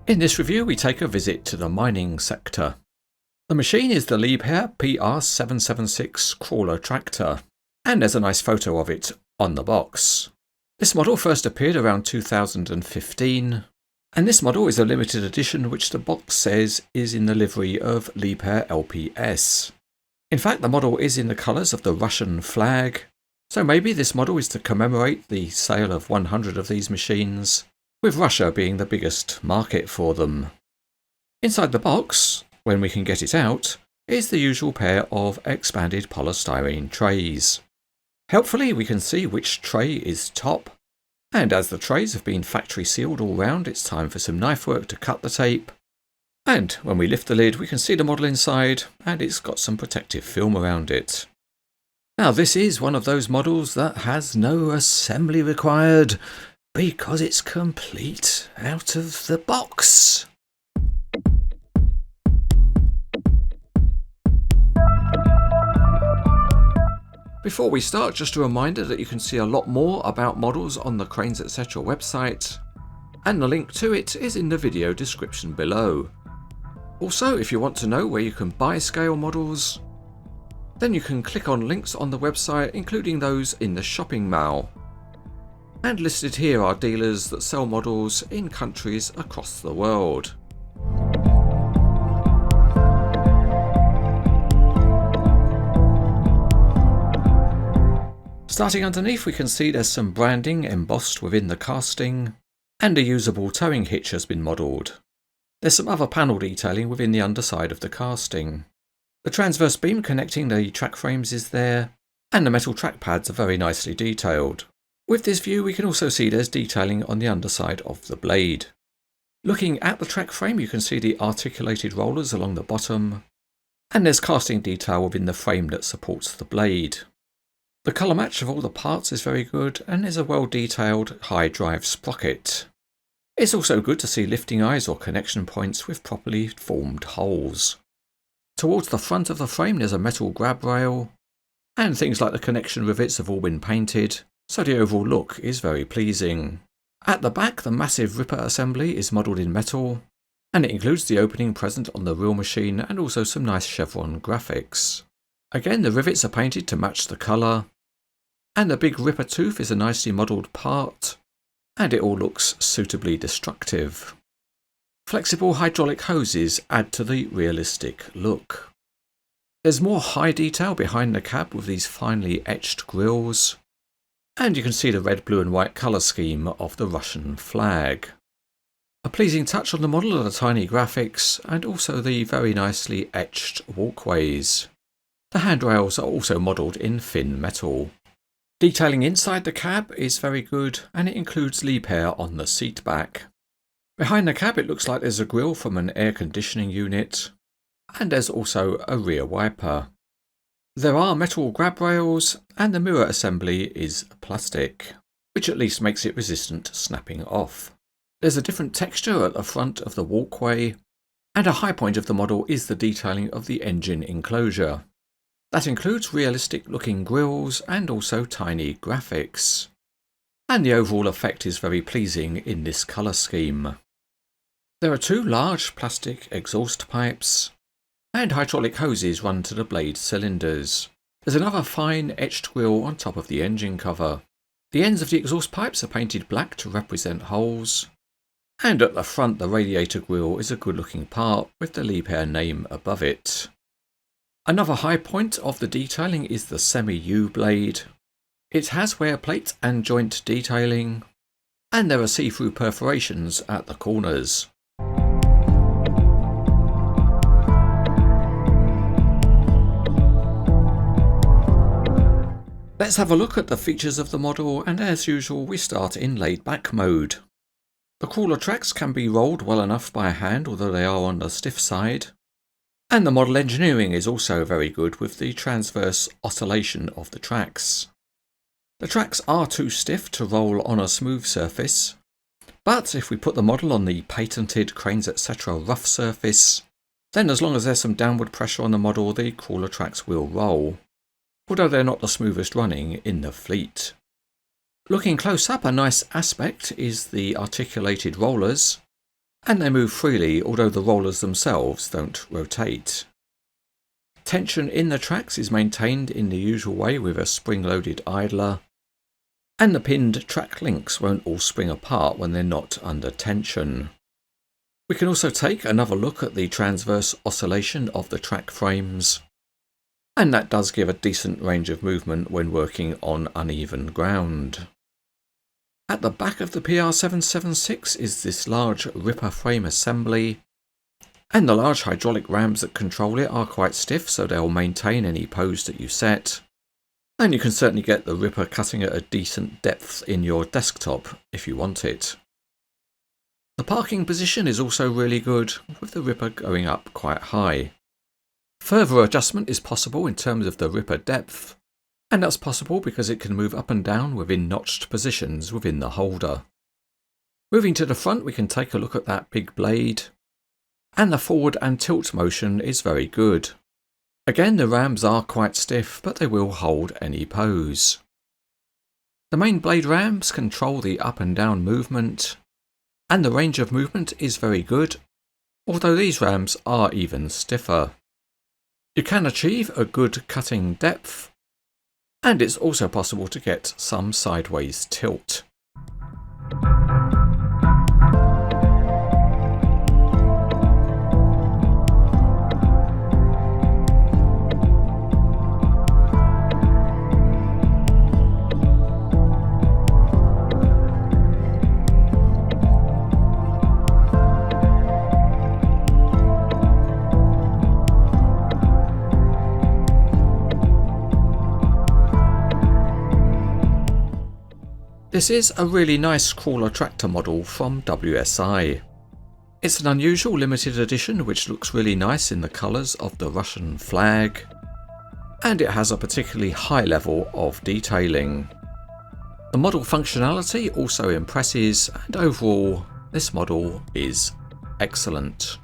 In this review we take a visit to the mining sector. The machine is the Liebherr PR776 crawler tractor, and there's a nice photo of it on the box. This model first appeared around 2015, and this model is a limited edition which the box says is in the livery of Liebherr LPS. In fact, the model is in the colours of the Russian flag, so maybe this model is to commemorate the sale of 100 of these machines, with Russia being the biggest market for them. Inside the box, when we can get it out, is the usual pair of expanded polystyrene trays. Helpfully we can see which tray is top, and as the trays have been factory sealed all round, it's time for some knife work to cut the tape. And when we lift the lid we can see the model inside, and it's got some protective film around it. Now this is one of those models that has no assembly required, because it's complete out of the box. Before we start, just a reminder that you can see a lot more about models on the Cranes Etc. website, and the link to it is in the video description below. Also, if you want to know where you can buy scale models, then you can click on links on the website, including those in the shopping mall. And listed here are dealers that sell models in countries across the world. Starting underneath we can see there's some branding embossed within the casting, and a usable towing hitch has been modelled. There's some other panel detailing within the underside of the casting. The transverse beam connecting the track frames is there, and the metal track pads are very nicely detailed. With this view we can also see there's detailing on the underside of the blade. Looking at the track frame you can see the articulated rollers along the bottom, and there's casting detail within the frame that supports the blade. The colour match of all the parts is very good, and there's a well detailed high drive sprocket. It's also good to see lifting eyes or connection points with properly formed holes. Towards the front of the frame there's a metal grab rail, and things like the connection rivets have all been painted, so the overall look is very pleasing. At the back the massive ripper assembly is modelled in metal, and it includes the opening present on the real machine and also some nice chevron graphics. Again the rivets are painted to match the colour, and the big ripper tooth is a nicely modelled part, and it all looks suitably destructive. Flexible hydraulic hoses add to the realistic look. There's more high detail behind the cab with these finely etched grills, and you can see the red, blue and white colour scheme of the Russian flag. A pleasing touch on the model are the tiny graphics and also the very nicely etched walkways. The handrails are also modelled in thin metal. Detailing inside the cab is very good, and it includes Liebherr on the seat back. Behind the cab it looks like there's a grille from an air conditioning unit, and there's also a rear wiper. There are metal grab rails, and the mirror assembly is plastic, which at least makes it resistant to snapping off. There's a different texture at the front of the walkway, and a high point of the model is the detailing of the engine enclosure. That includes realistic looking grills and also tiny graphics. And the overall effect is very pleasing in this colour scheme. There are two large plastic exhaust pipes, and hydraulic hoses run to the blade cylinders. There's another fine etched grille on top of the engine cover. The ends of the exhaust pipes are painted black to represent holes, and at the front the radiator grille is a good looking part with the Liebherr name above it. Another high point of the detailing is the semi-U blade. It has wear plate and joint detailing, and there are see-through perforations at the corners. Let's have a look at the features of the model, and as usual we start in laid back mode. The crawler tracks can be rolled well enough by hand, although they are on the stiff side. And the model engineering is also very good with the transverse oscillation of the tracks. The tracks are too stiff to roll on a smooth surface, but if we put the model on the patented Cranes Etc. rough surface, then as long as there's some downward pressure on the model the crawler tracks will roll, although they're not the smoothest running in the fleet. Looking close up, a nice aspect is the articulated rollers, and they move freely, although the rollers themselves don't rotate. Tension in the tracks is maintained in the usual way with a spring-loaded idler, and the pinned track links won't all spring apart when they're not under tension. We can also take another look at the transverse oscillation of the track frames, and that does give a decent range of movement when working on uneven ground. At the back of the PR776 is this large ripper frame assembly, and the large hydraulic rams that control it are quite stiff, so they'll maintain any pose that you set. And you can certainly get the ripper cutting at a decent depth in your desktop if you want it. The parking position is also really good, with the ripper going up quite high. Further adjustment is possible in terms of the ripper depth, and that's possible because it can move up and down within notched positions within the holder. Moving to the front, we can take a look at that big blade, and the forward and tilt motion is very good. Again, the rams are quite stiff, but they will hold any pose. The main blade rams control the up and down movement, and the range of movement is very good, although these rams are even stiffer. You can achieve a good cutting depth, and it's also possible to get some sideways tilt. This is a really nice crawler tractor model from WSI. It's an unusual limited edition which looks really nice in the colours of the Russian flag, and it has a particularly high level of detailing. The model functionality also impresses, and overall this model is excellent.